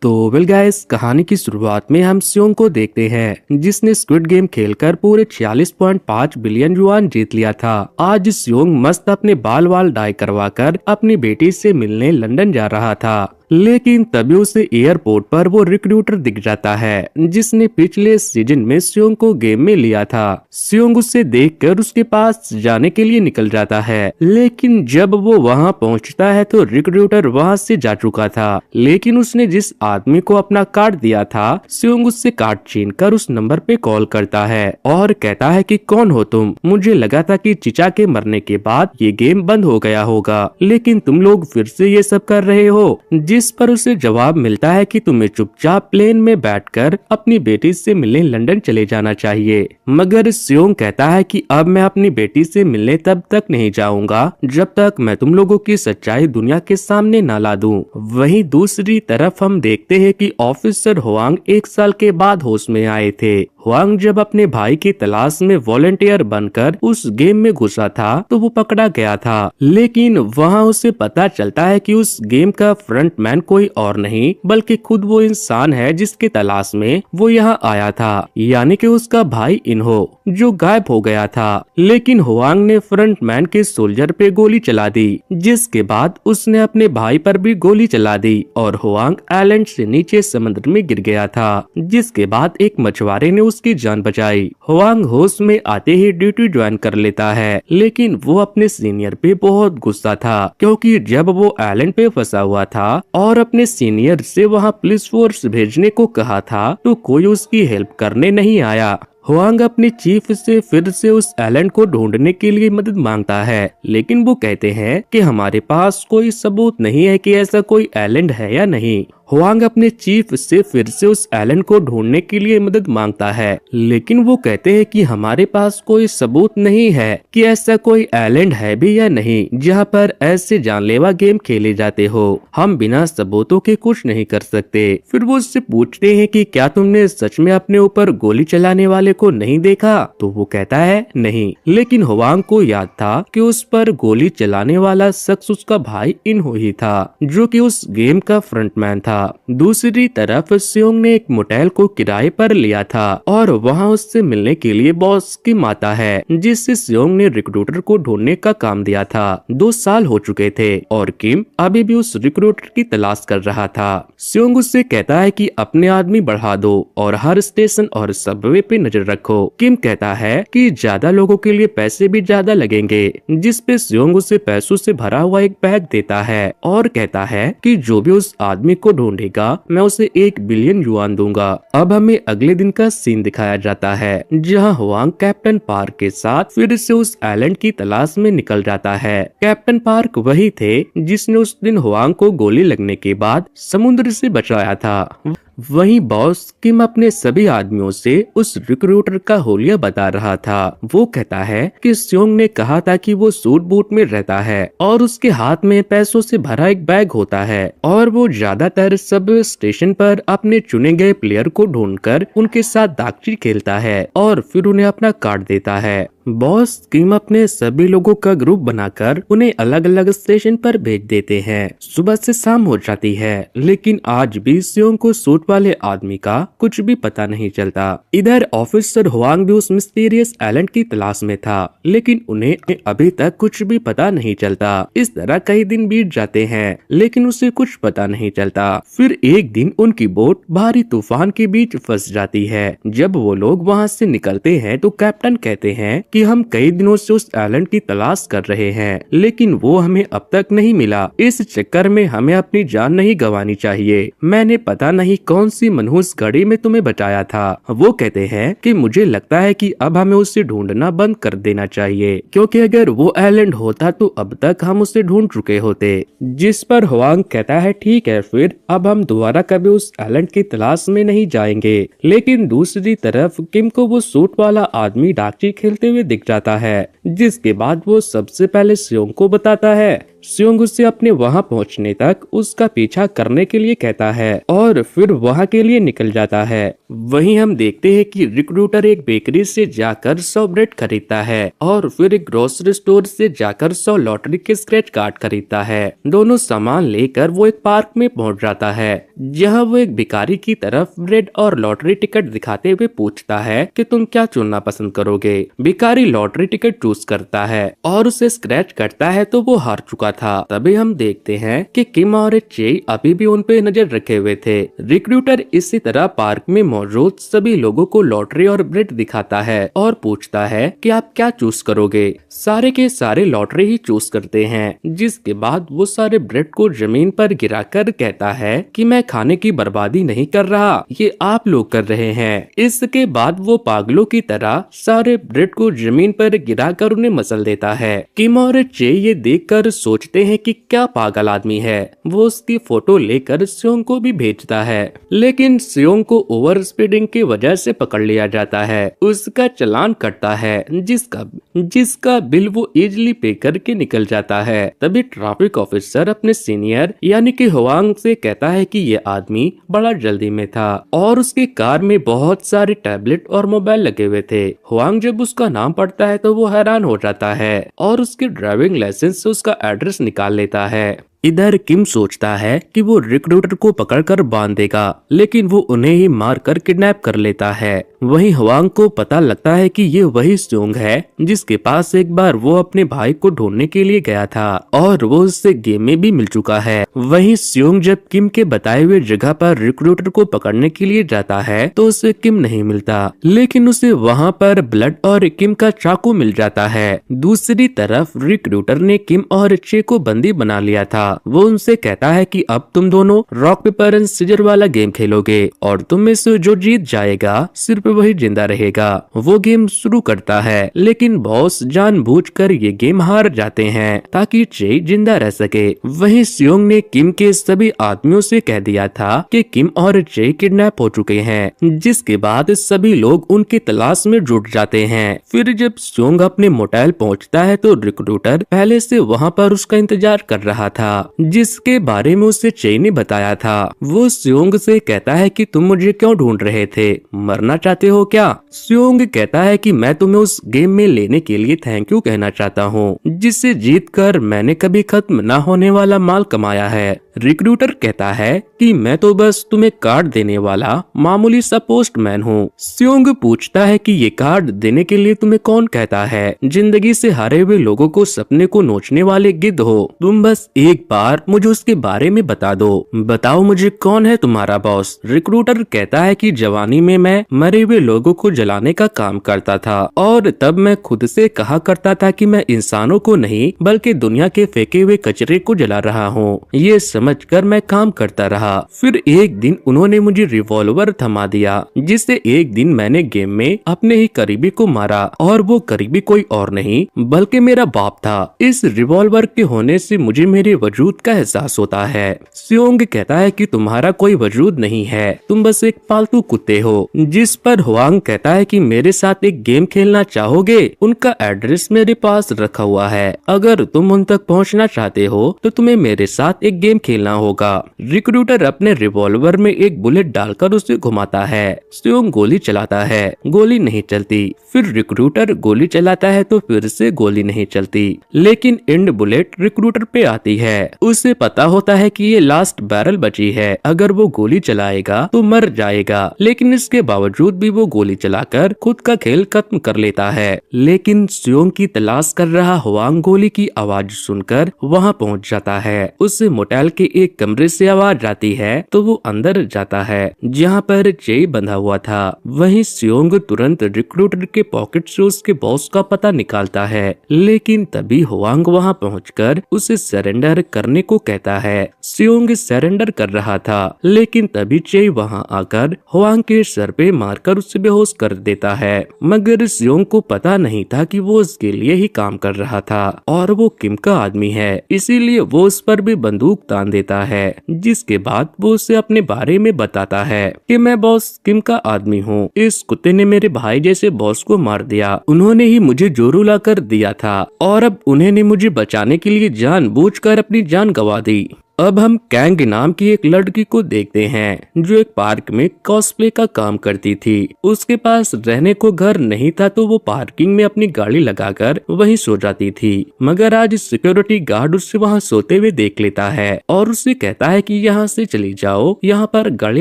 तो well guys, कहानी की शुरुआत में हम स्योंग को देखते हैं जिसने स्क्विड गेम खेलकर पूरे 46.5 बिलियन युआन जीत लिया था। आज स्योंग मस्त अपने बाल वाल डाई करवाकर अपनी बेटी से मिलने लंदन जा रहा था, लेकिन तभी उसे एयरपोर्ट पर वो रिक्रूटर दिख जाता है जिसने पिछले सीजन में स्योंग को गेम में लिया था। स्योंग उसे देखकर उसके पास जाने के लिए निकल जाता है, लेकिन जब वो वहां पहुंचता है तो रिक्रूटर वहां से जा चुका था। लेकिन उसने जिस आदमी को अपना कार्ड दिया था, स्योंग उससे कार्ड छीनकर उस नंबर पे कॉल करता है और कहता है कि कौन हो तुम? मुझे लगा था कि चिचा के मरने के बाद ये गेम बंद हो गया होगा, लेकिन तुम लोग फिर से ये सब कर रहे हो। जिस पर उसे जवाब मिलता है कि तुम्हें चुपचाप प्लेन में बैठकर अपनी बेटी से मिलने लंदन चले जाना चाहिए। मगर स्योंग कहता है कि अब मैं अपनी बेटी से मिलने तब तक नहीं जाऊंगा जब तक मैं तुम लोगों की सच्चाई दुनिया के सामने न ला दूं। वहीं दूसरी तरफ हम देखते हैं कि ऑफिसर हुआंग 1 साल के बाद होश में आए थे। हुआंग जब अपने भाई की तलाश में वॉलंटियर बनकर उस गेम में घुसा था तो वो पकड़ा गया था, लेकिन वहां उसे पता चलता है कि उस गेम का फ्रंटमैन कोई और नहीं बल्कि खुद वो इंसान है जिसके तलाश में वो यहाँ आया था, यानी कि उसका भाई इन्हो जो गायब हो गया था। लेकिन हुआंग ने फ्रंटमैन के सोल्जर पे गोली चला दी, जिसके बाद उसने अपने भाई पर भी गोली चला दी और हुआंग आइलैंड से नीचे समुद्र में गिर गया था, जिसके बाद एक मछुआरे ने उसकी जान बचाई। हुआंग होश में आते ही ड्यूटी ज्वाइन कर लेता है, लेकिन वो अपने सीनियर पे बहुत गुस्सा था क्योंकि जब वो आइलैंड पे फंसा हुआ था और अपने सीनियर से वहाँ पुलिस फोर्स भेजने को कहा था तो कोई उसकी हेल्प करने नहीं आया। हुआंग अपने चीफ से फिर से उस आइलैंड को ढूंढने के लिए मदद मांगता है, लेकिन वो कहते हैं कि हमारे पास कोई सबूत नहीं है कि ऐसा कोई आइलैंड है या नहीं। हुआंग अपने चीफ से फिर से उस आइलैंड को ढूंढने के लिए मदद मांगता है, लेकिन वो कहते हैं कि हमारे पास कोई सबूत नहीं है कि ऐसा कोई आइलैंड है भी या नहीं जहाँ पर ऐसे जानलेवा गेम खेले जाते हो। हम बिना सबूतों के कुछ नहीं कर सकते। फिर वो उससे पूछते हैं कि क्या तुमने सच में अपने ऊपर गोली चलाने वाले को नहीं देखा? तो वो कहता है नहीं, लेकिन हुआंग को याद था कि उस पर गोली चलाने वाला शख्स उसका भाई इन्हो ही था जो कि उस गेम का फ्रंटमैन था। दूसरी तरफ स्योंग ने एक मोटेल को किराए पर लिया था और वहां उससे मिलने के लिए बॉस किम आता है, जिससे स्योंग ने रिक्रूटर को ढूंढने का काम दिया था। 2 साल हो चुके थे और किम अभी भी उस रिक्रूटर की तलाश कर रहा था। स्योंग उससे कहता है कि अपने आदमी बढ़ा दो और हर स्टेशन और सबवे पे नजर रखो। किम कहता है कि ज्यादा लोगों के लिए पैसे भी ज्यादा लगेंगे, जिस पे स्योंग उसे पैसों से भरा हुआ एक बैग देता है और कहता है कि जो भी उस आदमी को ढूंढेगा मैं उसे 1 बिलियन युआन दूंगा। अब हमें अगले दिन का सीन दिखाया जाता है जहां हुआंग कैप्टन पार्क के साथ फिर से उस आइलैंड की तलाश में निकल जाता है। कैप्टन पार्क वही थे जिसने उस दिन हुआंग को गोली लगने के बाद समुद्र से बचाया था। वहीं बॉस किम अपने सभी आदमियों से उस रिक्रूटर का होलिया बता रहा था। वो कहता है कि स्योंग ने कहा था कि वो सूट बूट में रहता है और उसके हाथ में पैसों से भरा एक बैग होता है और वो ज्यादातर सब स्टेशन पर अपने चुने गए प्लेयर को ढूंढकर उनके साथ दागची खेलता है और फिर उन्हें अपना कार्ड देता है। बॉस किम अपने सभी लोगों का ग्रुप बनाकर उन्हें अलग अलग स्टेशन पर भेज देते हैं। सुबह से शाम हो जाती है, लेकिन आज भी स्योंग को सूट वाले आदमी का कुछ भी पता नहीं चलता। इधर ऑफिसर हुआंग भी उस मिस्टीरियस आइलैंड की तलाश में था, लेकिन उन्हें अभी तक कुछ भी पता नहीं चलता। इस तरह कई दिन बीत जाते हैं, लेकिन उसे कुछ पता नहीं चलता। फिर एक दिन उनकी बोट भारी तूफान के बीच फंस जाती है। जब वो लोग वहाँ से निकलते हैं तो कैप्टन कहते हैं कि हम कई दिनों से उस आइलैंड की तलाश कर रहे हैं, लेकिन वो हमें अब तक नहीं मिला। इस चक्कर में हमें अपनी जान नहीं गंवानी चाहिए। मैंने पता नहीं कौन सी मनहूस घड़ी में तुम्हें बचाया था। वो कहते हैं कि मुझे लगता है कि अब हमें उसे ढूंढना बंद कर देना चाहिए, क्योंकि अगर वो आइलैंड होता तो अब तक हम उसे ढूंढ चुके होते। जिस पर हुआंग कहता है ठीक है, फिर अब हम दोबारा कभी उस आइलैंड की तलाश में नहीं जाएंगे। लेकिन दूसरी तरफ किम को वो सूट वाला आदमी डाकची खेलते हुए दिख जाता है, जिसके बाद वो सबसे पहले स्योंग को बताता है। स्योंग उससे अपने वहां पहुंचने तक उसका पीछा करने के लिए कहता है और फिर वहां के लिए निकल जाता है। वहीं हम देखते हैं कि रिक्रूटर एक बेकरी से जाकर 100 ब्रेड खरीदता है और फिर एक ग्रोसरी स्टोर से जाकर 100 लॉटरी के स्क्रैच कार्ड खरीदता है। दोनों सामान लेकर वो एक पार्क में पहुंच जाता है, जहां वो एक भिखारी की तरफ ब्रेड और लॉटरी टिकट दिखाते हुए पूछता है कि तुम क्या चुनना पसंद करोगे। भिखारी लॉटरी टिकट चूज करता है और उसे स्क्रैच करता है तो वो हार चुका था। तभी हम देखते हैं कि किम और चे अभी भी उन पे नजर रखे हुए थे। रिक्रूटर इसी तरह पार्क में मौजूद सभी लोगों को लॉटरी और ब्रेड दिखाता है और पूछता है कि आप क्या चूज करोगे। सारे के सारे लॉटरी ही चूज करते हैं, जिसके बाद वो सारे ब्रेड को जमीन पर गिराकर कहता है कि मैं खाने की बर्बादी नहीं कर रहा, ये आप लोग कर रहे हैं। इसके बाद वो पागलों की तरह सारे ब्रेड को जमीन पर गिराकर उन्हें मसल देता है। किम और चे ये देखकर सोचते हैं कि क्या पागल आदमी है। वो उसकी फोटो लेकर स्योंग को भी भेजता है, लेकिन स्योंग को ओवर स्पीडिंग की वजह से पकड़ लिया जाता है। उसका चालान कटता है, जिसका बिल वो इजीली पे करके निकल जाता है। तभी ट्रैफिक ऑफिसर अपने सीनियर यानी कि हुआंग से कहता है कि ये आदमी बड़ा जल्दी में था और उसकी कार में बहुत सारे टैबलेट और मोबाइल लगे हुए थे। हुआंग जब उसका नाम पढ़ता है तो वो हैरान हो जाता है और उसके ड्राइविंग लाइसेंस से उसका एड्रेस निकाल लेता है। इधर किम सोचता है कि वो रिक्रूटर को पकड़कर बांध देगा, लेकिन वो उन्हें ही मारकर किडनैप कर लेता है। वहीं हुआंग को पता लगता है कि ये वही स्योंग है जिसके पास एक बार वो अपने भाई को ढूंढने के लिए गया था और वो उससे गेम में भी मिल चुका है। वहीं स्योंग जब किम के बताए हुए जगह पर रिक्रूटर को पकड़ने के लिए जाता है तो उसे किम नहीं मिलता, लेकिन उसे वहाँ पर ब्लड और किम का चाकू मिल जाता है। दूसरी तरफ रिक्रूटर ने किम और चे को बंदी बना लिया था। वो उनसे कहता है कि अब तुम दोनों रॉक पेपर एंड सीजर वाला गेम खेलोगे और तुम में से जो जीत जाएगा सिर्फ वही जिंदा रहेगा। वो गेम शुरू करता है, लेकिन बॉस जानबूझकर ये गेम हार जाते हैं ताकि चे जिंदा रह सके। वहीं स्योंग ने किम के सभी आदमियों से कह दिया था कि किम और चे किडनैप हो चुके हैं, जिसके बाद सभी लोग उनकी तलाश में जुट जाते हैं। फिर जब स्योंग अपने मोटेल पहुंचता है तो रिक्रूटर पहले से वहां पर उसका इंतजार कर रहा था, जिसके बारे में उसे चे ने बताया था। वो स्योंग से कहता है कि तुम मुझे क्यों ढूंढ रहे थे, मरना चाहते हो क्या? स्योंग कहता है कि मैं तुम्हें उस गेम में लेने के लिए थैंक यू कहना चाहता हूँ, जिससे जीतकर मैंने कभी खत्म न होने वाला माल कमाया है। रिक्रूटर कहता है कि मैं तो बस तुम्हें कार्ड देने वाला मामूली सा पोस्टमैन हूँ। स्योंग पूछता है कि ये कार्ड देने के लिए तुम्हें कौन कहता है? जिंदगी से हारे हुए लोगों को सपने को नोचने वाले गिद्ध हो तुम, बस एक बार मुझे उसके बारे में बता दो। बताओ मुझे कौन है तुम्हारा बॉस? रिक्रूटर कहता है कि जवानी में मैं मरे हुए लोगों को जलाने का काम करता था और तब मैं खुद से कहा करता था कि मैं इंसानों को नहीं बल्कि दुनिया के फेंके हुए कचरे को जला रहा हूँ। ये समझकर मैं काम करता रहा। फिर एक दिन उन्होंने मुझे रिवॉल्वर थमा दिया, जिससे एक दिन मैंने गेम में अपने ही करीबी को मारा और वो करीबी कोई और नहीं बल्कि मेरा बाप था। इस रिवॉल्वर के होने से मुझे मेरे वजूद का एहसास होता है। स्योंग कहता है कि तुम्हारा कोई वजूद नहीं है, तुम बस एक पालतू कुत्ते हो। जिस पर हुआंग कहता है कि मेरे साथ एक गेम खेलना चाहोगे? उनका एड्रेस मेरे पास रखा हुआ है, अगर तुम उन तक पहुंचना चाहते हो तो तुम्हें मेरे साथ एक गेम खेलना होगा। रिक्रूटर अपने रिवॉल्वर में एक बुलेट डालकर उसे घुमाता है। स्योंग गोली चलाता है, गोली नहीं चलती। फिर रिक्रूटर गोली चलाता है तो फिर से गोली नहीं चलती, लेकिन एंड बुलेट रिक्रूटर पे आती है। उसे पता होता है कि ये लास्ट बैरल बची है, अगर वो गोली चलाएगा तो मर जाएगा, लेकिन इसके बावजूद भी वो गोली चलाकर खुद का खेल खत्म कर लेता है। लेकिन स्योंग की तलाश कर रहा हुआंग गोली की आवाज सुनकर वहाँ पहुँच जाता है। उसे मोटेल के एक कमरे से आवाज आती है तो वो अंदर जाता है जहाँ पर चे बंधा हुआ था। वहीं स्योंग तुरंत रिक्रूटर के पॉकेट से उसके बॉस का पता निकालता है, लेकिन तभी हुआंग वहाँ पहुंचकर उसे सरेंडर करने को कहता है। स्योंग सरेंडर कर रहा था, लेकिन तभी चे वहाँ आकर हुआंग के सर पे मारकर उसे बेहोश कर देता है। मगर स्योंग को पता नहीं था कि वो उसके लिए ही काम कर रहा था और वो किम का आदमी है, इसीलिए वो उस पर भी बंदूक तान देता है, जिसके बाद वो उसे अपने बारे में बताता है कि मैं बॉस किम का आदमी हूँ। इस कुत्ते ने मेरे भाई जैसे बॉस को मार दिया, उन्होंने ही मुझे जोरू ला कर दिया था और अब उन्होंने मुझे बचाने के लिए जानबूझकर अपनी जान गंवा दी। अब हम कैंग नाम की एक लड़की को देखते हैं जो एक पार्क में कॉस्प्ले का काम करती थी। उसके पास रहने को घर नहीं था तो वो पार्किंग में अपनी गाड़ी लगाकर वहीं सो जाती थी, मगर आज सिक्योरिटी गार्ड उसे वहां सोते हुए देख लेता है और उससे कहता है कि यहाँ से चली जाओ, यहाँ पर गाड़ी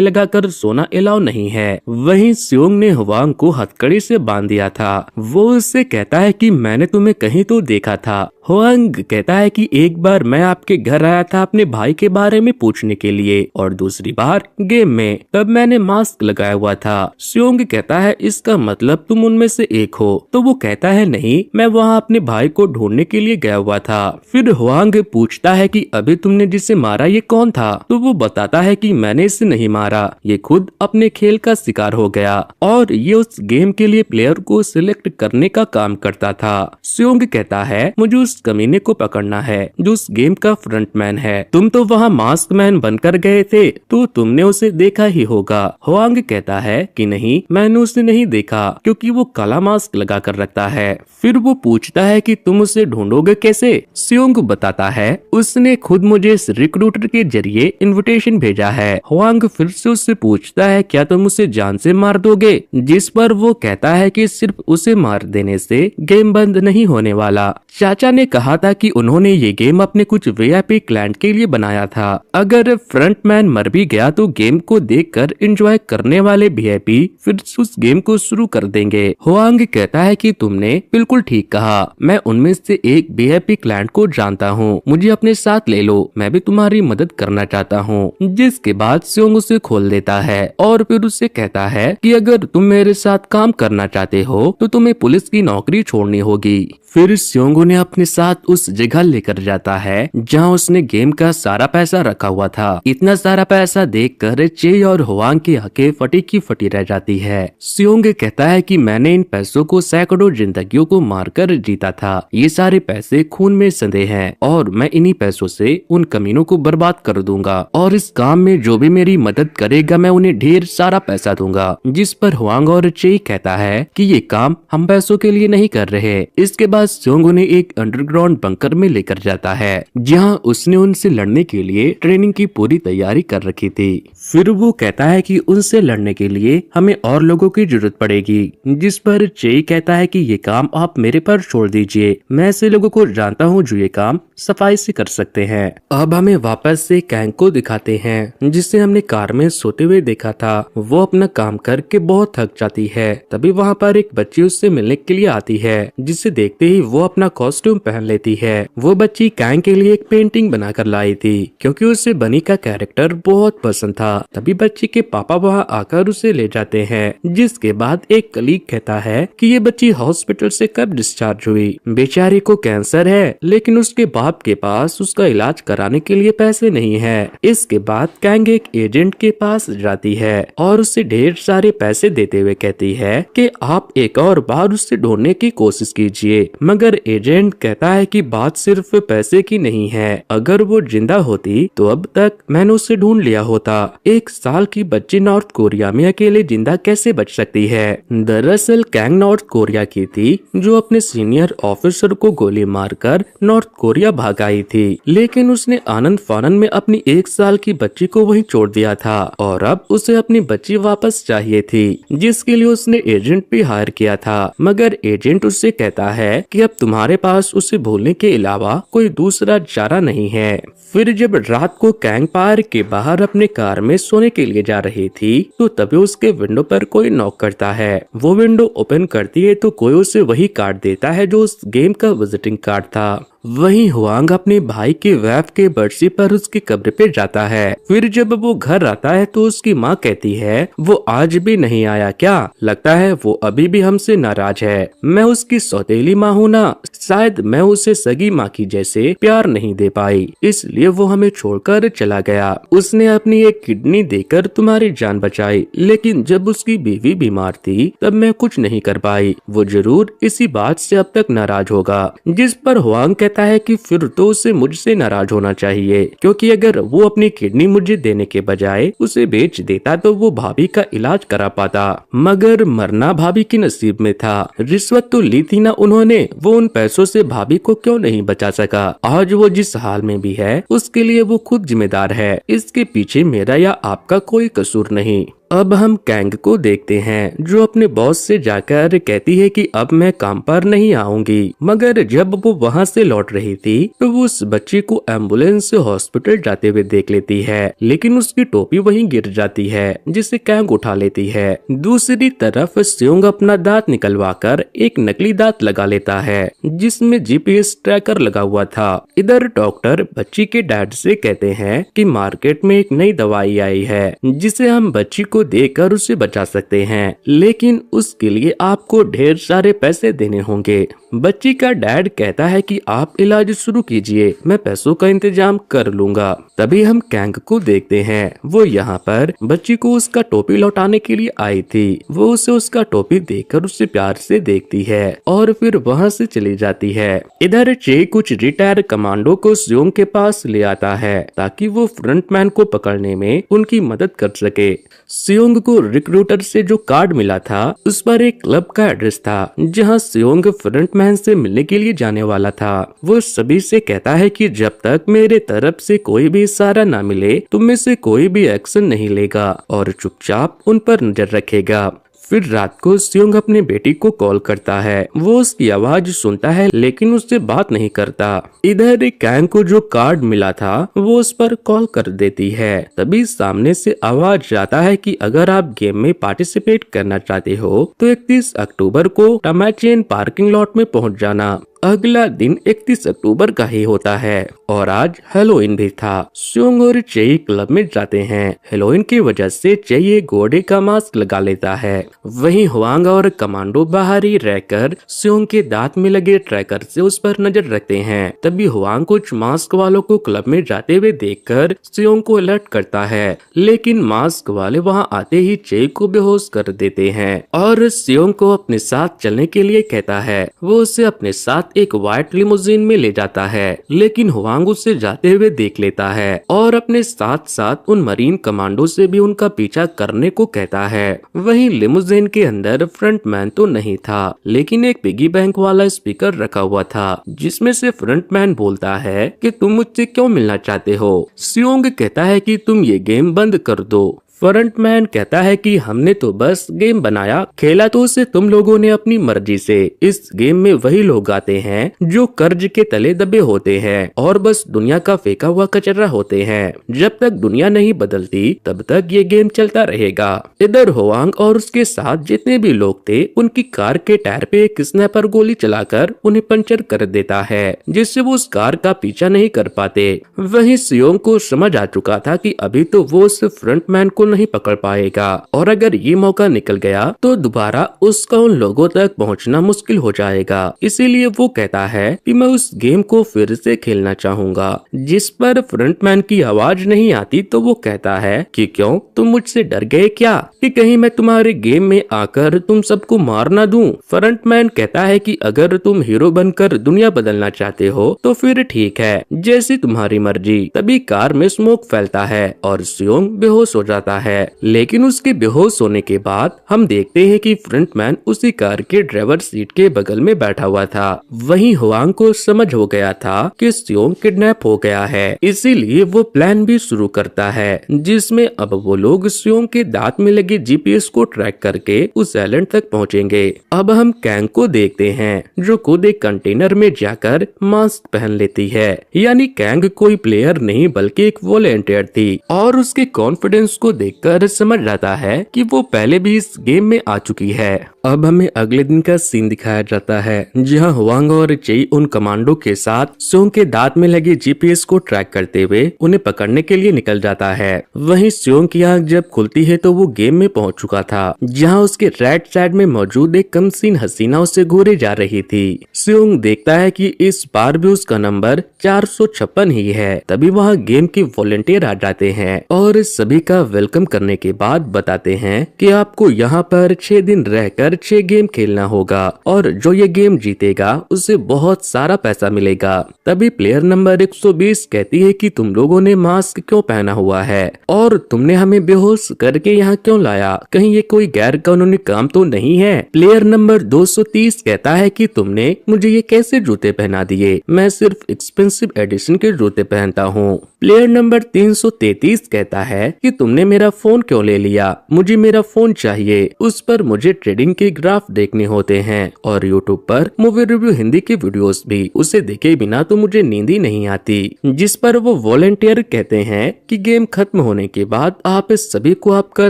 लगाकर सोना अलाउ नहीं है। वहीं स्योंग ने हुआंग को हथकड़ी से बांध दिया था। वो उससे कहता है कि मैंने तुम्हें कहीं तो देखा था। हुआंग कहता है कि एक बार मैं आपके घर आया था अपने भाई के बारे में पूछने के लिए और दूसरी बार गेम में, तब मैंने मास्क लगाया हुआ था। स्योंग कहता है इसका मतलब तुम उनमें से एक हो। तो वो कहता है नहीं, मैं वहाँ अपने भाई को ढूंढने के लिए गया हुआ था। फिर हुआंग पूछता है कि अभी तुमने जिसे मारा ये कौन था? तो वो बताता है कि मैंने इसे नहीं मारा, ये खुद अपने खेल का शिकार हो गया और ये उस गेम के लिए प्लेयर को सिलेक्ट करने का काम करता था। स्योंग कहता है मुझे उस कमीने को पकड़ना है जो उस गेम का फ्रंटमैन है। तुम तो वहाँ मास्क मैन बनकर गए थे तो तुमने उसे देखा ही होगा। हुआंग कहता है कि नहीं, मैंने उसे नहीं देखा क्योंकि वो काला मास्क लगा कर रखता है। फिर वो पूछता है कि तुम उसे ढूंढोगे कैसे? स्योंग बताता है उसने खुद मुझे इस रिक्रूटर के जरिए इनविटेशन भेजा है। हुआंग फिर से उससे पूछता है क्या तुम उसे जान से मार दोगे? जिस पर वो कहता है कि सिर्फ उसे मार देने से गेम बंद नहीं होने वाला। चाचा ने कहा था कि उन्होंने ये गेम अपने कुछ वीआईपी क्लाइंट के लिए बनाया था। अगर फ्रंटमैन मर भी गया तो गेम को देखकर एंजॉय करने वाले वीआईपी फिर उस गेम को शुरू कर देंगे। हुआंग कहता है कि तुमने बिल्कुल ठीक कहा, मैं उनमें से एक वीआईपी क्लाइंट को जानता हूँ, मुझे अपने साथ ले लो, मैं भी तुम्हारी मदद करना चाहता हूँ। जिसके बाद स्योंग उसे खोल देता है और फिर उससे कहता है कि अगर तुम मेरे साथ काम करना चाहते हो तो तुम्हें पुलिस की नौकरी छोड़नी होगी। फिर स्योंग उन्हें अपने साथ उस जगह लेकर जाता है जहां उसने गेम का सारा पैसा रखा हुआ था। इतना सारा पैसा देखकर चे और हुआंग की आंखें फटी की फटी रह जाती है। स्योंग कहता है कि मैंने इन पैसों को सैकड़ों जिंदगियों को मारकर जीता था, ये सारे पैसे खून में संधे हैं और मैं इन्हीं पैसों से उन कमीनों को बर्बाद कर दूंगा और इस काम में जो भी मेरी मदद करेगा मैं उन्हें ढेर सारा पैसा दूंगा। जिस पर हुआंग और चे कहता है कि ये काम हम पैसों के लिए नहीं कर रहे। इसके बाद स्योंग उन्हें एक अंडरग्राउंड बंकर में लेकर जाता है जहां उसने उनसे लड़ने के लिए ट्रेनिंग की पूरी तैयारी कर रखी थी। फिर वो कहता है कि उनसे लड़ने के लिए हमें और लोगों की जरूरत पड़ेगी, जिस पर चे कहता है कि ये काम आप मेरे पर छोड़ दीजिए, मैं ऐसे लोगों को जानता हूँ जो ये काम सफाई से कर सकते हैं। अब हमें वापस से कैंग को दिखाते हैं जिसे हमने कार में सोते हुए देखा था। वो अपना काम करके बहुत थक जाती है, तभी वहाँ पर एक बच्ची उससे मिलने के लिए आती है, जिसे देखते ही वो अपना कॉस्ट्यूम पहन लेती है। वो बच्ची कैंग के लिए एक पेंटिंग बनाकर लाई थी क्योंकि उसे बनी का कैरेक्टर बहुत पसंद था। तभी बच्ची के पापा वहाँ आकर उसे ले जाते हैं, जिसके बाद एक कलीग कहता है कि ये बच्ची हॉस्पिटल से कब डिस्चार्ज हुई, बेचारी को कैंसर है लेकिन उसके बाप के पास उसका इलाज कराने के लिए पैसे नहीं है। इसके बाद कैंग एक एजेंट के पास जाती है और उससे ढेर सारे पैसे देते हुए कहती है कि आप एक और बार उससे ढूंढने की कोशिश कीजिए, मगर एजेंट कहता है कि बात सिर्फ पैसे की नहीं है, अगर वो जिंदा होती तो अब तक मैंने उसे ढूंढ लिया होता। 1 साल की बच्ची नॉर्थ कोरिया में अकेले जिंदा कैसे बच सकती है? दरअसल कैंग नॉर्थ कोरिया की थी जो अपने सीनियर ऑफिसर को गोली मारकर नॉर्थ कोरिया भाग आई थी, लेकिन उसने आनंद फानन में अपनी 1 साल की बच्ची को वहीं छोड़ दिया था और अब उसे अपनी बच्ची वापस चाहिए थी, जिसके लिए उसने एजेंट भी हायर किया था। मगर एजेंट उससे कहता है कि अब तुम्हारे पास उसे भूलने के अलावा कोई दूसरा चारा नहीं है। फिर जब रात को कैंग पार्क के बाहर अपने कार में सोने के लिए जा रही थी तो तभी उसके विंडो पर कोई नॉक करता है। वो विंडो ओपन करती है तो कोई उसे वही कार्ड देता है जो उस गेम का विजिटिंग कार्ड था। वहीं हुआंग अपने भाई के वाइफ के बर्थडे पर उसकी कब्र पे जाता है। फिर जब वो घर आता है तो उसकी माँ कहती है वो आज भी नहीं आया क्या? लगता है वो अभी भी हमसे नाराज है। मैं उसकी सौतेली माँ हूँ ना, शायद मैं उसे सगी माँ की जैसे प्यार नहीं दे पाई, इसलिए वो हमें छोड़कर चला गया। उसने अपनी एक किडनी देकर तुम्हारी जान बचाई, लेकिन जब उसकी बीवी बीमार थी तब मैं कुछ नहीं कर पाई। वो जरूर इसी बात से अब तक नाराज होगा। जिस पर हुआंग कहता कहता है कि फिर तो उसे मुझसे नाराज होना चाहिए, क्योंकि अगर वो अपनी किडनी मुझे देने के बजाय उसे बेच देता तो वो भाभी का इलाज करा पाता। मगर मरना भाभी के नसीब में था। रिश्वत तो ली थी ना उन्होंने, वो उन पैसों से भाभी को क्यों नहीं बचा सका। आज वो जिस हाल में भी है उसके लिए वो खुद जिम्मेदार है। इसके पीछे मेरा या आपका कोई कसूर नहीं। अब हम कैंग को देखते हैं जो अपने बॉस से जाकर कहती है कि अब मैं काम पर नहीं आऊंगी। मगर जब वो वहाँ से लौट रही थी तो वो उस बच्ची को एम्बुलेंस से हॉस्पिटल जाते हुए देख लेती है, लेकिन उसकी टोपी वहीं गिर जाती है जिसे कैंग उठा लेती है। दूसरी तरफ स्योंग अपना दांत निकलवाकर एक नकली दांत लगा लेता है जिसमें जीपीएस ट्रैकर लगा हुआ था। इधर डॉक्टर बच्ची के डैड से कहते हैं कि मार्केट में एक नई दवाई आई है जिसे हम बच्ची को देकर उसे बचा सकते हैं, लेकिन उसके लिए आपको ढेर सारे पैसे देने होंगे। बच्ची का डैड कहता है कि आप इलाज शुरू कीजिए, मैं पैसों का इंतजाम कर लूंगा। तभी हम कैंग को देखते हैं, वो यहाँ पर बच्ची को उसका टोपी लौटाने के लिए आई थी। वो उसे उसका टोपी देकर उसे प्यार से देखती है और फिर वहाँ से चली जाती है। इधर चे कुछ रिटायर कमांडो को स्योंग के पास ले आता है ताकि वो फ्रंटमैन को पकड़ने में उनकी मदद कर सके। स्योंग को रिक्रूटर से जो कार्ड मिला था उस पर एक क्लब का एड्रेस था जहां स्योंग फ्रंटमैन से मिलने के लिए जाने वाला था। वो सभी से कहता है कि जब तक मेरे तरफ से कोई भी इशारा ना मिले तुम में से कोई भी एक्शन नहीं लेगा और चुपचाप उन पर नजर रखेगा। फिर रात को स्योंग अपने बेटी को कॉल करता है। वो उसकी आवाज सुनता है लेकिन उससे बात नहीं करता। इधर कैंग को जो कार्ड मिला था वो उस पर कॉल कर देती है। तभी सामने से आवाज आता है कि अगर आप गेम में पार्टिसिपेट करना चाहते हो तो 31 अक्टूबर को टमाचेन पार्किंग लॉट में पहुंच जाना। अगला दिन 31 अक्टूबर का ही होता है और आज हेलोइन भी था। स्योंग और चेई क्लब में जाते हैं। हेलोइन की वजह से चेई एक घोड़े का मास्क लगा लेता है। वहीं हुआंग और कमांडो बाहर ही रहकर स्योंग के दांत में लगे ट्रैकर से उस पर नजर रखते हैं। तभी हुआंग कुछ मास्क वालों को क्लब में जाते हुए देखकर स्योंग को अलर्ट करता है, लेकिन मास्क वाले वहां आते ही चेई को बेहोश कर देते हैं और स्योंग को अपने साथ चलने के लिए कहता है। वो उसे अपने साथ एक व्हाइट लिमोजिन में ले जाता है, लेकिन हुआंग उसे जाते हुए देख लेता है और अपने साथ साथ उन मरीन कमांडो से भी उनका पीछा करने को कहता है। वहीं लिमोजिन के अंदर फ्रंटमैन तो नहीं था, लेकिन एक पिगी बैंक वाला स्पीकर रखा हुआ था जिसमें से फ्रंटमैन बोलता है कि तुम मुझसे क्यों मिलना चाहते हो। स्योंग कहता है कि तुम ये गेम बंद कर दो। फ्रंटमैन कहता है कि हमने तो बस गेम बनाया, खेला तो उसे तुम लोगों ने अपनी मर्जी से। इस गेम में वही लोग आते हैं जो कर्ज के तले दबे होते हैं और बस दुनिया का फेंका हुआ कचरा होते हैं। जब तक दुनिया नहीं बदलती तब तक ये गेम चलता रहेगा। इधर हुआंग और उसके साथ जितने भी लोग थे उनकी कार के टायर पे एक स्नैपर गोली चलाकर उन्हें पंचर कर देता है, जिससे वो उस कार का पीछा नहीं कर पाते। वहीं स्योंग को समझ आ चुका था कि अभी तो वो उस फ्रंटमैन को नहीं पकड़ पाएगा और अगर ये मौका निकल गया तो दोबारा उसका उन लोगों तक पहुंचना मुश्किल हो जाएगा। इसीलिए वो कहता है कि मैं उस गेम को फिर से खेलना चाहूंगा। जिस पर फ्रंटमैन की आवाज नहीं आती तो वो कहता है कि क्यों, तुम मुझसे डर गए क्या कि कहीं मैं तुम्हारे गेम में आकर तुम सबको मार ना दूं। फ्रंटमैन कहता है कि अगर तुम हीरो बनकर दुनिया बदलना चाहते हो तो फिर ठीक है, जैसी तुम्हारी मर्जी। तभी कार में स्मोक फैलता है और स्योंग बेहोश हो जाता है, लेकिन उसके बेहोश होने के बाद हम देखते हैं कि फ्रंटमैन उसी कार के ड्राइवर सीट के बगल में बैठा हुआ था। वहीं हुआंग को समझ हो गया था कि स्योंग किडनैप हो गया है, इसीलिए वो प्लान भी शुरू करता है जिसमें अब वो लोग स्योंग के दांत में लगे जीपीएस को ट्रैक करके उस आइलैंड तक पहुंचेंगे। अब हम कैंग को देखते हैं जो खुद एक कंटेनर में जाकर मास्क पहन लेती है, यानी कैंग कोई प्लेयर नहीं बल्कि एक वॉलंटियर थी और उसके कॉन्फिडेंस को देखकर समझ जाता है कि वो पहले भी इस गेम में आ चुकी है। अब हमें अगले दिन का सीन दिखाया जाता है जहां हुआंग और चेई उन कमांडो के साथ स्योंग के दांत में लगे जीपीएस को ट्रैक करते हुए उन्हें पकड़ने के लिए निकल जाता है। वहीं स्योंग की आंख जब खुलती है तो वो गेम में पहुंच चुका था जहां उसके राइट साइड में मौजूद एक कमसीन हसीना उसे घूरे जा रही थी। स्योंग देखता है कि इस बार भी उसका नंबर 456 ही है। तभी वहाँ गेम के वॉलंटियर आ जाते हैं और सभी का वेलकम वेलकम करने के बाद बताते हैं कि आपको यहाँ पर 6 दिन रहकर 6 गेम खेलना होगा और जो ये गेम जीतेगा उसे बहुत सारा पैसा मिलेगा। तभी प्लेयर नंबर 120 कहती है कि तुम लोगों ने मास्क क्यों पहना हुआ है और तुमने हमें बेहोश करके यहाँ क्यों लाया, कहीं ये कोई गैर कानूनी काम तो नहीं है। प्लेयर नंबर 230 कहता है कि तुमने मुझे ये कैसे जूते पहना दिए, मैं सिर्फ एक्सपेंसिव एडिशन के जूते पहनता हूँ। प्लेयर नंबर 333 कहता है कि तुमने मेरा फोन क्यों ले लिया, मुझे मेरा फोन चाहिए, उस पर मुझे ट्रेडिंग के ग्राफ देखने होते हैं और यूट्यूब पर मूवी रिव्यू हिंदी के वीडियोस भी, उसे देखे बिना तो मुझे नींद ही नहीं आती। जिस पर वो वॉलंटियर कहते हैं कि गेम खत्म होने के बाद आप इस सभी को आपका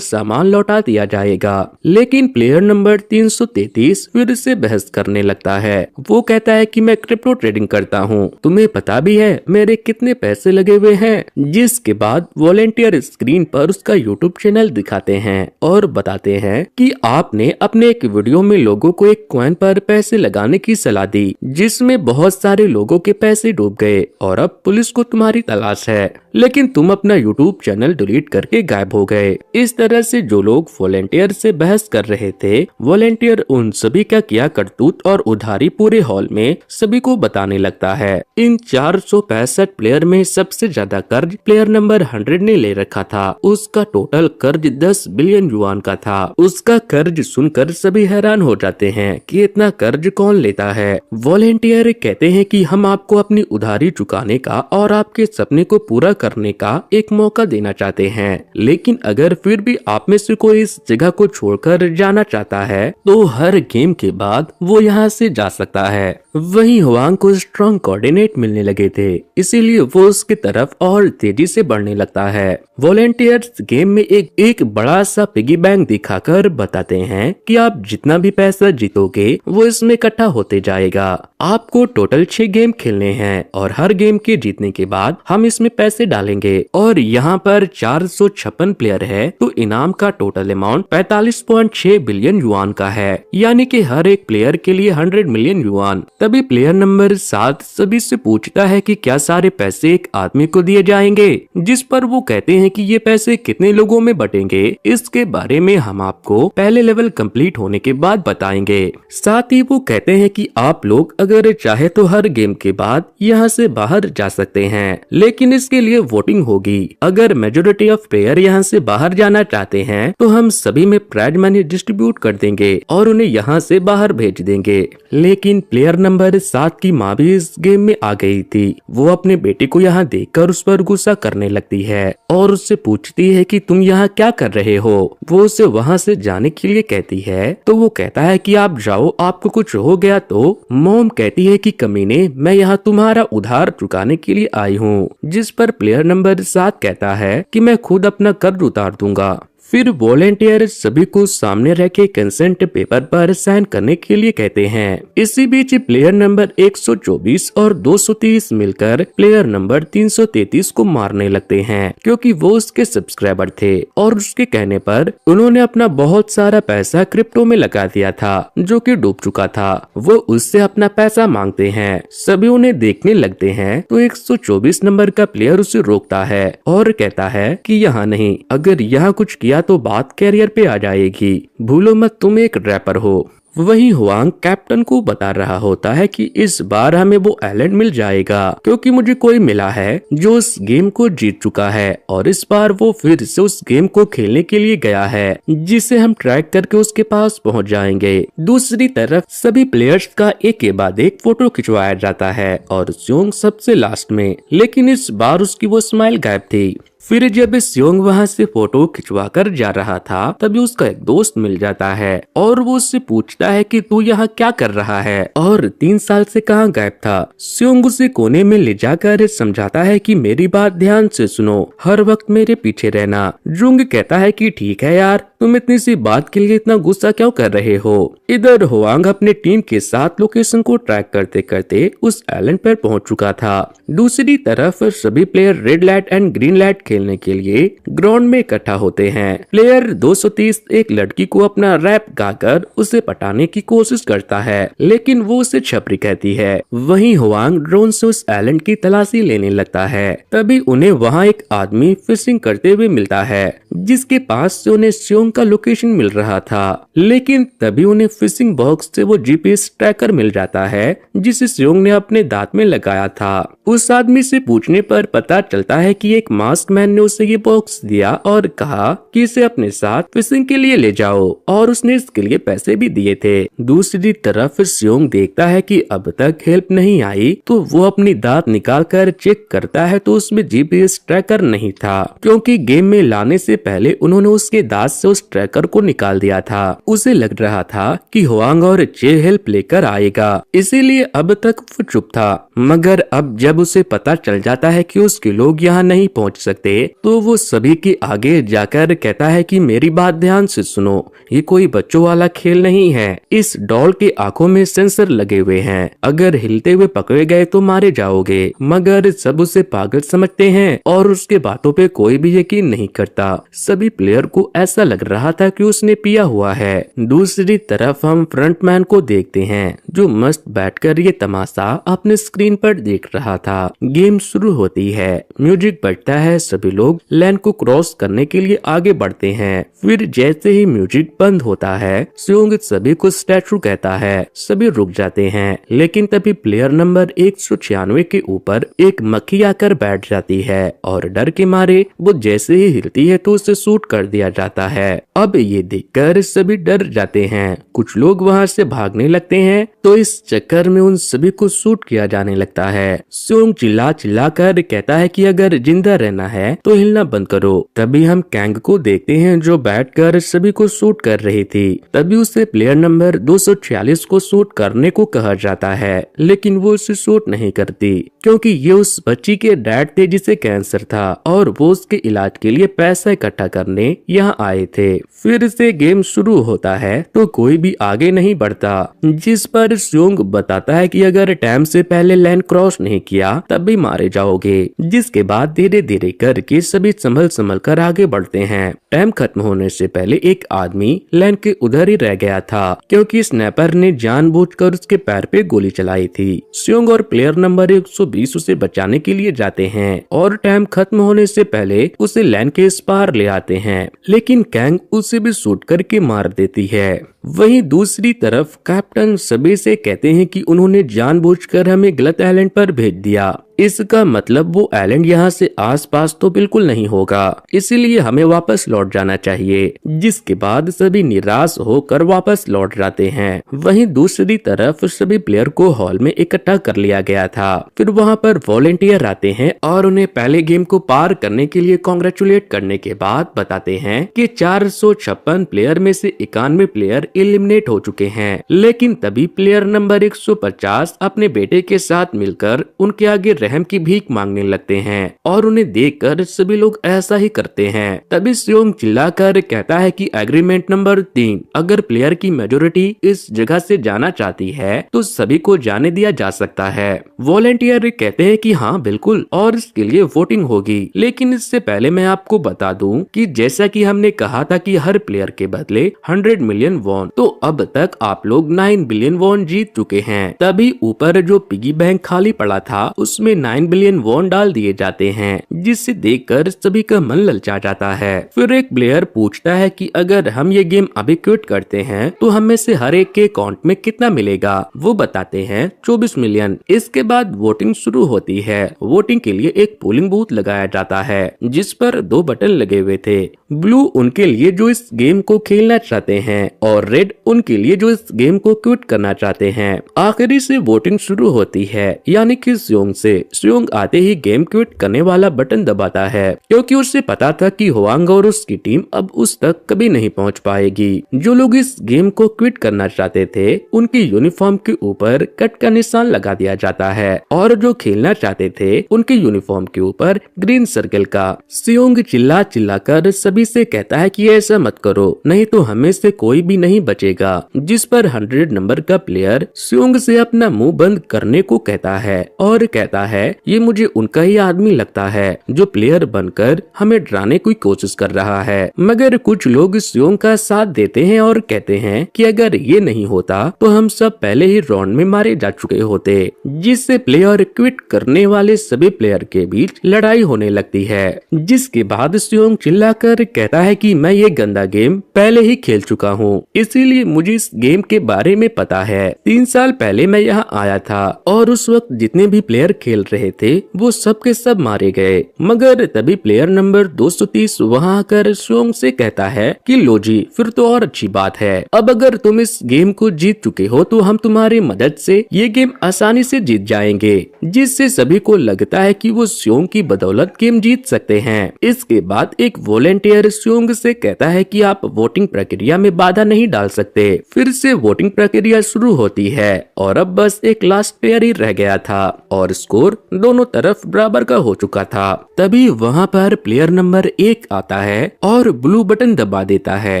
सामान लौटा दिया जाएगा। लेकिन प्लेयर नंबर 333 फिर से बहस करने लगता है। वो कहता है कि मैं क्रिप्टो ट्रेडिंग करता हूँ, तुम्हें पता भी है मेरे कितने पैसे लगे हुए हैं। जिसके बाद वॉलंटियर स्क्रीन पर उसका यूट्यूब चैनल दिखाते हैं और बताते हैं कि आपने अपने एक वीडियो में लोगों को एक कॉइन पर पैसे लगाने की सलाह दी, जिसमें बहुत सारे लोगों के पैसे डूब गए और अब पुलिस को तुम्हारी तलाश है, लेकिन तुम अपना यूट्यूब चैनल डिलीट करके गायब हो गए। इस तरह से जो लोग वॉलंटियर से बहस कर रहे थे, वॉलंटियर उन सभी का किया करतूत और उधारी पूरे हॉल में सभी को बताने लगता है। इन 465 प्लेयर में सबसे ज्यादा कर्ज प्लेयर नंबर 100 ने ले रखा था। उसका टोटल कर्ज 10 बिलियन युआन का था। उसका कर्ज सुनकर सभी हैरान हो जाते हैं कि इतना कर्ज कौन लेता है। वॉलंटियर कहते हैं कि हम आपको अपनी उधारी चुकाने का और आपके सपने को पूरा करने का एक मौका देना चाहते हैं, लेकिन अगर फिर भी आप में से कोई इस जगह को छोड़कर जाना चाहता है तो हर गेम के बाद वो यहाँ से जा सकता है। वहीं हुआंग को स्ट्रॉन्ग कोऑर्डिनेट मिलने लगे थे, इसीलिए वो उसकी तरफ और तेजी से बढ़ने लगता है। वॉलंटियर्स गेम में एक बड़ा सा पिगी बैंक दिखाकर बताते हैं कि आप जितना भी पैसा जीतोगे वो इसमें इकट्ठा होते जाएगा। आपको टोटल 6 गेम खेलने हैं और हर गेम के जीतने के बाद हम इसमें पैसे डालेंगे और यहाँ पर 456 प्लेयर है तो इनाम का टोटल अमाउंट 45.6 बिलियन युआन का है, यानी कि हर एक प्लेयर के लिए 100 मिलियन युआन। तभी प्लेयर नंबर 7 सभी से पूछता है कि क्या सारे पैसे एक आदमी को दिए जाएंगे, जिस पर वो कहते हैं कि ये पैसे कितने लोगों में बटेंगे इसके बारे में हम आपको पहले लेवल कंप्लीट होने के बाद बताएंगे। साथ ही वो कहते हैं कि आप लोग अगर चाहे तो हर गेम के बाद यहाँ से बाहर जा सकते हैं, लेकिन इसके लिए वोटिंग होगी। अगर मेजोरिटी ऑफ प्लेयर यहाँ से बाहर जाना चाहते हैं तो हम सभी में प्राइज मनी डिस्ट्रीब्यूट कर देंगे और उन्हें यहाँ से बाहर भेज देंगे। लेकिन प्लेयर नंबर 7 की माँ भी इस गेम में आ गई थी। वो अपने बेटे को यहाँ देखकर उस पर गुस्सा करने लगती है और उससे पूछती है कि तुम यहाँ क्या कर रहे हो। वो उसे वहाँ से जाने के लिए कहती है तो वो कहता है कि आप जाओ, आपको कुछ हो गया तो। मॉम कहती है कि कमीने, मैं यहाँ तुम्हारा उधार चुकाने के लिए आई हूँ। जिस पर प्लेयर नंबर 7 कहता है कि मैं खुद अपना कर्ज उतार दूंगा। फिर वॉलंटियर सभी को सामने रखे कंसेंट पेपर पर साइन करने के लिए कहते हैं। इसी बीच प्लेयर नंबर 124 और 230 मिलकर प्लेयर नंबर 333 को मारने लगते हैं, क्योंकि वो उसके सब्सक्राइबर थे और उसके कहने पर उन्होंने अपना बहुत सारा पैसा क्रिप्टो में लगा दिया था जो कि डूब चुका था। वो उससे अपना पैसा मांगते हैं। सभी उन्हें देखने लगते हैं तो 124 नंबर का प्लेयर उसे रोकता है और कहता है कि यहाँ नहीं, अगर यहाँ कुछ किया तो बात कैरियर पे आ जाएगी, भूलो मत तुम एक रैपर हो। वहीं हुआंग कैप्टन को बता रहा होता है कि इस बार हमें वो आइलैंड मिल जाएगा, क्योंकि मुझे कोई मिला है जो उस गेम को जीत चुका है और इस बार वो फिर से उस गेम को खेलने के लिए गया है, जिसे हम ट्रैक करके उसके पास पहुंच जाएंगे। दूसरी तरफ सभी प्लेयर्स का एक के बाद एक फोटो खिंचवाया जाता है और स्योंग सबसे लास्ट में, लेकिन इस बार उसकी वो स्माइल गायब थी। फिर जब स्योंग वहाँ से फोटो खिंचवा कर जा रहा था तभी उसका एक दोस्त मिल जाता है और वो उससे पूछता है कि तू यहाँ क्या कर रहा है और 3 साल से कहाँ गायब था। स्योंग उसे कोने में ले जाकर समझाता है कि मेरी बात ध्यान से सुनो, हर वक्त मेरे पीछे रहना। जुंग कहता है कि ठीक है यार, तुम इतनी सी बात के लिए इतना गुस्सा क्यों कर रहे हो? इधर हुआंग अपने टीम के साथ लोकेशन को ट्रैक करते करते उस आइलैंड पर पहुंच चुका था। दूसरी तरफ सभी player red light and green light खेलने के लिए ग्राउंड में इकट्ठा होते हैं। प्लेयर 230 एक लड़की को अपना रैप गाकर उसे पटाने की कोशिश करता है, लेकिन वो उसे छपरी कहती है। वहीं हुआंग ड्रोन से उस आइलैंड की तलाशी लेने लगता है। तभी उन्हें वहाँ एक आदमी फिशिंग करते हुए मिलता है, जिसके पास से उन्हें स्योंग का लोकेशन मिल रहा था। लेकिन तभी उन्हें फिशिंग बॉक्स से वो जीपीएस ट्रैकर मिल जाता है, जिसे स्योंग ने अपने दांत में लगाया था। उस आदमी से पूछने पर पता चलता है कि एक मास्क मैन ने उसे ये बॉक्स दिया और कहा कि इसे अपने साथ फिशिंग के लिए ले जाओ, और उसने इसके लिए पैसे भी दिए थे। दूसरी तरफ स्योंग देखता है कि अब तक हेल्प नहीं आई, तो वो अपनी दांत निकालकर चेक करता है तो उसमें जीपीएस ट्रैकर नहीं था, क्योंकि गेम में लाने से पहले उन्होंने उसके दांत से उस ट्रैकर को निकाल दिया था। उसे लग रहा था कि हुआंग और चे हेल्प लेकर आएगा, इसीलिए अब तक वो चुप था। मगर अब जब उसे पता चल जाता है कि उसके लोग यहाँ नहीं पहुँच सकते, तो वो सभी के आगे जाकर कहता है कि मेरी बात ध्यान से सुनो, ये कोई बच्चों वाला खेल नहीं है। इस डॉल के आंखों में सेंसर लगे हुए हैं, अगर हिलते हुए पकड़े गए तो मारे जाओगे। मगर सब उसे पागल समझते हैं और उसके बातों पे कोई भी यकीन नहीं करता। सभी प्लेयर को ऐसा लग रहा था कि उसने पिया हुआ है। दूसरी तरफ हम फ्रंटमैन को देखते हैं, जो मस्त बैठकर ये तमाशा अपने स्क्रीन पर देख रहा था। गेम शुरू होती है, म्यूजिक बजता है, सभी लोग लैंड को क्रॉस करने के लिए आगे बढ़ते हैं। फिर जैसे ही म्यूजिक बंद होता है, स्योंग सभी को स्टैचू कहता है। सभी रुक जाते हैं, लेकिन तभी प्लेयर नंबर 196 के ऊपर एक मक्खी आकर बैठ जाती है और डर के मारे वो जैसे ही हिलती है तो उसे शूट कर दिया जाता है। अब ये देखकर सभी डर जाते हैं, कुछ लोग वहाँ से भागने लगते हैं, तो इस चक्कर में उन सभी को शूट किया जाने लगता है। स्योंग चिल्ला चिल्ला कर कहता है कि अगर जिंदा रहना है तो हिलना बंद करो। तभी हम कैंग को देखते हैं, जो बैठकर सभी को शूट कर रही थी। तभी उसे प्लेयर नंबर 246 को शूट करने को कहा जाता है, लेकिन वो उसे शूट नहीं करती, क्योंकि ये उस बच्ची के डैड थे जिसे कैंसर था और वो उसके इलाज के लिए पैसा इकट्ठा करने यहाँ आए थे। फिर से गेम शुरू होता है तो कोई भी आगे नहीं बढ़ता, जिस पर स्योंग बताता है कि अगर टाइम से पहले लैंड क्रॉस नहीं किया तब भी मारे जाओगे। जिसके बाद धीरे धीरे करके सभी संभल कर आगे बढ़ते हैं। टाइम खत्म होने से पहले एक आदमी लैंड के उधर ही रह गया था, क्योंकि स्नैपर ने जानबूझकर उसके पैर पे गोली चलाई थी। स्योंग और प्लेयर नंबर 120 उसे बचाने के लिए जाते हैं और टाइम खत्म होने से पहले उसे लैंड के इस पार ले आते हैं, लेकिन कैंग उसे भी शूट करके मार देती है। वहीं दूसरी तरफ कैप्टन सभी से कहते हैं कि उन्होंने जानबूझकर हमें गलत आइलैंड पर भेज दिया। इसका मतलब वो आइलैंड यहाँ से आसपास तो बिल्कुल नहीं होगा, इसीलिए हमें वापस लौट जाना चाहिए। जिसके बाद सभी निराश होकर वापस लौट जाते हैं। वहीं दूसरी तरफ सभी प्लेयर को हॉल में इकट्ठा कर लिया गया था। फिर वहाँ पर वॉलेंटियर आते हैं और उन्हें पहले गेम को पार करने के लिए कॉन्ग्रेचुलेट करने के बाद बताते हैं कि 456 प्लेयर में से 91 प्लेयर एलिमिनेट हो चुके हैं। लेकिन तभी प्लेयर नंबर 150 अपने बेटे के साथ मिलकर उनके आगे रहम की भीख मांगने लगते हैं और उन्हें देखकर सभी लोग ऐसा ही करते हैं। तभी स्योंग चिल्लाकर कहता है कि एग्रीमेंट नंबर 3, अगर प्लेयर की मेजोरिटी इस जगह से जाना चाहती है तो सभी को जाने दिया जा सकता है। वॉलेंटियर कहते हैं कि हाँ बिल्कुल, और इसके लिए वोटिंग होगी। लेकिन इससे पहले मैं आपको बता दूं कि जैसा कि हमने कहा था कि हर प्लेयर के बदले 100 मिलियन वॉन, तो अब तक आप लोग 9 बिलियन वॉन जीत चुके हैं। तभी ऊपर जो पिगी बैंक खाली पड़ा था उसमें 9 बिलियन वॉन डाल दिए जाते हैं, जिससे देखकर सभी का मन ललचा जाता है। फिर एक प्लेयर पूछता है कि अगर हम ये गेम अभी क्विट करते हैं तो हम में से हर एक के अकाउंट में कितना मिलेगा। वो बताते हैं 24 मिलियन। इसके बाद वोटिंग शुरू होती है। वोटिंग के लिए एक पोलिंग बूथ लगाया जाता है, जिस पर 2 बटन लगे हुए थे। ब्लू उनके लिए जो इस गेम को खेलना चाहते हैं और रेड उनके लिए जो इस गेम को क्विट करना चाहते हैं। आखिरी से वोटिंग शुरू होती है, यानी कि स्योंग से। स्योंग आते ही गेम क्विट करने वाला बटन दबाता है, क्योंकि उसे पता था कि हुआंग और उसकी टीम अब उस तक कभी नहीं पहुंच पाएगी। जो लोग इस गेम को क्विट करना चाहते थे उनकी यूनिफॉर्म के ऊपर कट का निशान लगा दिया जाता है और जो खेलना चाहते थे उनके यूनिफॉर्म के ऊपर ग्रीन सर्कल का। स्योंग चिल्ला चिल्ला कर सभी से कहता है कि ऐसा मत करो, नहीं तो हमें से कोई भी नहीं बचेगा। जिस पर 100 नंबर का प्लेयर स्योंग से अपना मुंह बंद करने को कहता है और कहता है ये मुझे उनका ही आदमी लगता है जो प्लेयर बनकर हमें डराने की कोशिश कर रहा है। मगर कुछ लोग स्योंग का साथ देते हैं और कहते हैं कि अगर ये नहीं होता तो हम सब पहले ही राउंड में मारे जा चुके होते, जिससे प्लेयर क्विट करने वाले सभी प्लेयर के बीच लड़ाई होने लगती है। जिसके बाद स्योंग चिल्लाकर कहता है कि मैं ये गंदा गेम पहले ही खेल चुका हूँ, इसीलिए मुझे इस गेम के बारे में पता है। 3 साल पहले मैं यहाँ आया था और उस वक्त जितने भी प्लेयर खेल रहे थे वो सब के सब मारे गए। मगर तभी प्लेयर नंबर 230 वहाँ आकर स्योंग से कहता है कि लो जी, फिर तो और अच्छी बात है। अब अगर तुम इस गेम को जीत चुके हो तो हम तुम्हारी मदद से ये गेम आसानी से जीत जाएंगे, जिससे सभी को लगता है कि वो स्योंग की बदौलत गेम जीत सकते हैं। इसके बाद एक वॉलेंटियर स्योंग से कहता है कि आप वोटिंग प्रक्रिया में बाधा नहीं डाल सकते। फिर से वोटिंग प्रक्रिया शुरू होती है और अब बस एक लास्ट प्लेयर ही रह गया था और स्कोर दोनों तरफ बराबर का हो चुका था। तभी वहाँ पर प्लेयर नंबर 1 आता है और ब्लू बटन दबा देता है।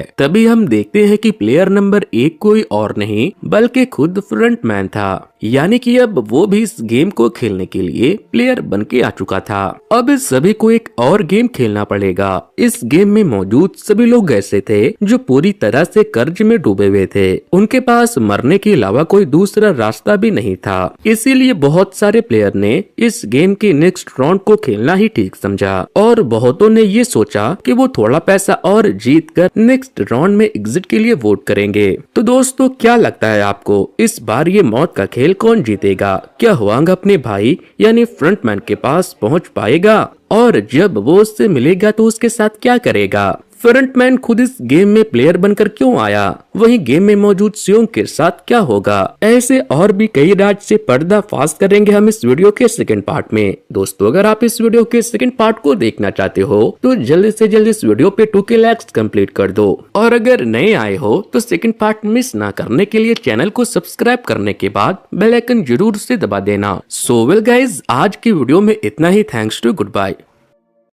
तभी हम देखते हैं कि प्लेयर नंबर 1 कोई और नहीं बल्कि खुद फ्रंटमैन था, यानी कि अब वो भी इस गेम को खेलने के लिए प्लेयर बन के आ चुका था। अब सभी को एक और गेम खेलना पड़ेगा। इस गेम में मौजूद सभी लोग ऐसे थे जो पूरी तरह से कर्ज में डूबे हुए थे, उनके पास मरने के अलावा कोई दूसरा रास्ता भी नहीं था। इसीलिए बहुत सारे प्लेयर ने इस गेम के नेक्स्ट राउंड को खेलना ही ठीक समझा और बहुतों ने ये सोचा कि वो थोड़ा पैसा और जीत कर नेक्स्ट राउंड में एग्जिट के लिए वोट करेंगे। तो दोस्तों, क्या लगता है आपको इस बार ये मौत का खेल कौन जीतेगा? क्या हुआंग अपने भाई यानी फ्रंटमैन के पास पहुंच पाएगा और जब वो उससे मिलेगा तो उसके साथ क्या करेगा? फ्रंटमैन खुद इस गेम में प्लेयर बनकर क्यों आया? वहीं गेम में मौजूद स्योंग के साथ क्या होगा? ऐसे और भी कई राज से पर्दाफाश करेंगे हम इस वीडियो के सेकंड पार्ट में। दोस्तों, अगर आप इस वीडियो के सेकंड पार्ट को देखना चाहते हो तो जल्दी से जल्दी इस वीडियो पे 2K लाइक्स कंप्लीट कर दो और अगर नए आए हो तो सेकंड पार्ट मिस ना करने के लिए चैनल को सब्सक्राइब करने के बाद बेल आइकन जरूर से दबा देना। सो वेल गाइज, आज की वीडियो में इतना ही। Thanks to, good bye.